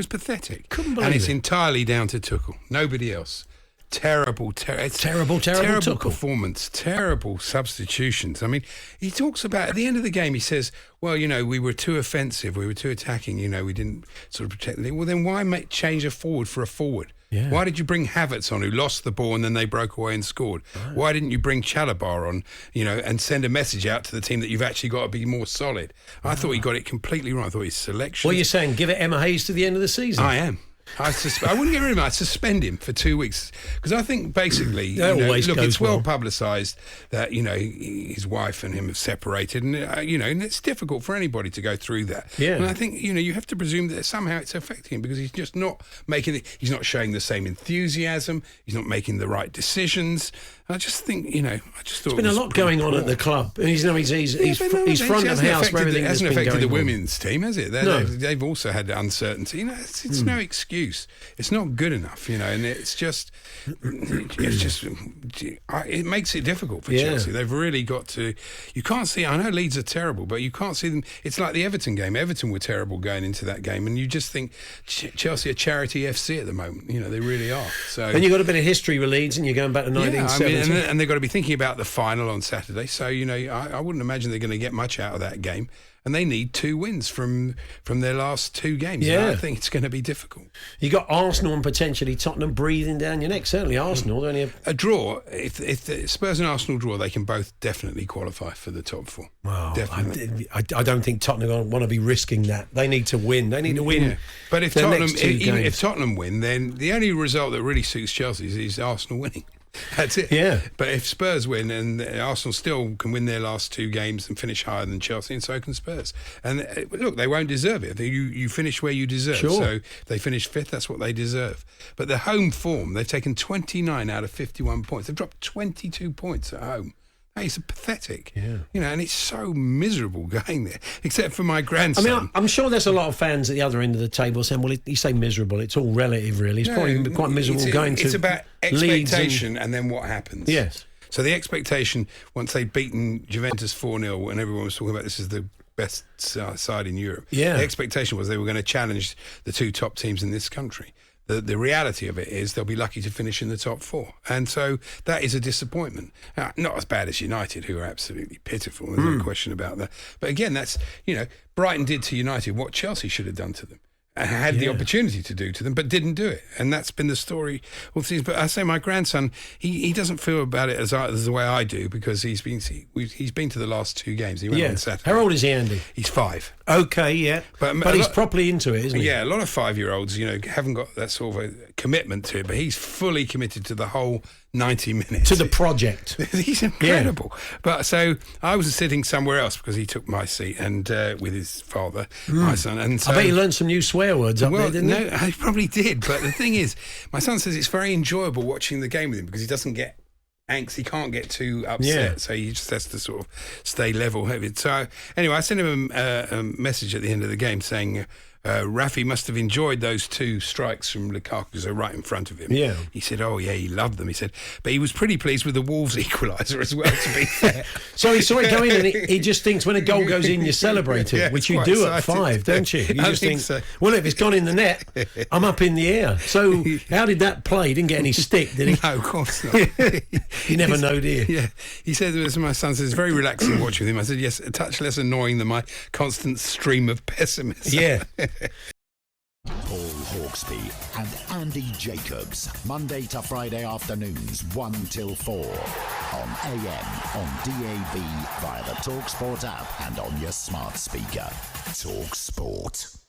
pathetic. Couldn't believe and it's it. entirely down to Tuchel. Nobody else. Terrible Tuchel. performance, terrible substitutions. I mean, he talks about, at the end of the game, he says, well, we were too offensive, we were too attacking, we didn't sort of protect the. Well, then why change a forward for a forward? Yeah. Why did you bring Havertz on, who lost the ball and then they broke away and scored? Right. Why didn't you bring Chalobah on, and send a message out to the team that you've actually got to be more solid? I thought he got it completely wrong. I thought his selection. Well, you're saying give it Emma Hayes to the end of the season? I am. I wouldn't get rid of him. I'd suspend him for 2 weeks because I think basically, it's well publicised that his wife and him have separated, and and it's difficult for anybody to go through that. Yeah. And I think you have to presume that somehow it's affecting him because he's just not he's not showing the same enthusiasm. He's not making the right decisions. I just think I just thought there's been a lot going on at the club, and he's front of house for everything. It hasn't affected the on. Women's team, has it? No. They've also had uncertainty. It's no excuse. It's not good enough, and it makes it difficult for Chelsea. They've really got to. You can't see. I know Leeds are terrible, but you can't see them. It's like the Everton game. Everton were terrible going into that game, and you just think Chelsea are charity FC at the moment. They really are. So, and you've got a bit of history with Leeds, and you're going back to 1970. And they've got to be thinking about the final on Saturday. So, I wouldn't imagine they're going to get much out of that game. And they need 2 wins from their last 2 games. Yeah. And I think it's going to be difficult. You got Arsenal and potentially Tottenham breathing down your neck. Certainly Arsenal. A draw. If the Spurs and Arsenal draw, they can both definitely qualify for the top 4. Well, definitely. I don't think Tottenham want to be risking that. They need to win. They need to win. Yeah. But if Tottenham win, then the only result that really suits Chelsea is Arsenal winning. That's it. Yeah. But if Spurs win and Arsenal still can win their last 2 games and finish higher than Chelsea, and so can Spurs. And look, they won't deserve it. You finish where you deserve. Sure. So if they finish 5th, that's what they deserve. But the home form, they've taken 29 out of 51 points. They've dropped 22 points at home. It's pathetic. Yeah. And it's so miserable going there, except for my grandson. I mean, I'm sure there's a lot of fans at the other end of the table saying, well, you say miserable, it's all relative, really. It's probably quite miserable going to It's about expectation and then what happens. Yes. So the expectation, once they'd beaten Juventus 4-0, and everyone was talking about this is the best side in Europe, the expectation was they were going to challenge the 2 top teams in this country. The reality of it is they'll be lucky to finish in the top 4. And so that is a disappointment. Not as bad as United, who are absolutely pitiful. There's no question about that. But again, that's, Brighton did to United what Chelsea should have done to them. And had the opportunity to do to them, but didn't do it. And that's been the story all things. But I say my grandson, he doesn't feel about it as the way I do, because he's been to the last 2 games. He went on Saturday. How old is he, Andy? He's 5. Okay, yeah. But he's properly into it, isn't he? Yeah, a lot of 5-year-olds, haven't got that sort of a commitment to it, but he's fully committed to the whole 90 minutes. To the project. He's incredible. Yeah. But so I was sitting somewhere else because he took my seat and with his father, my son. And so, I bet you learned some new swear words up there, didn't you? No, I probably did. But the thing is, my son says it's very enjoyable watching the game with him because he doesn't get angst. He can't get too upset, so he just has to sort of stay level-headed. So anyway, I sent him a message at the end of the game saying, Rafi must have enjoyed those 2 strikes from Lukaku, so right in front of him. Yeah. He said, oh, yeah, he loved them. He said, but he was pretty pleased with the Wolves equaliser as well, to be fair. So he saw it go in and he just thinks when a goal goes in, you celebrate it, which you do at 5, don't you? You just think, well, if it's gone in the net, I'm up in the air. So how did that play? He didn't get any stick, did he? No, of course not. You never know, do you? Yeah. He said, as my son says, it's very relaxing watching with him. I said, yes, a touch less annoying than my constant stream of pessimism. Yeah. Paul Hawksby and Andy Jacobs, Monday to Friday afternoons 1 till 4 on AM, on DAB, via the talkSPORT app and on your smart speaker. talkSPORT.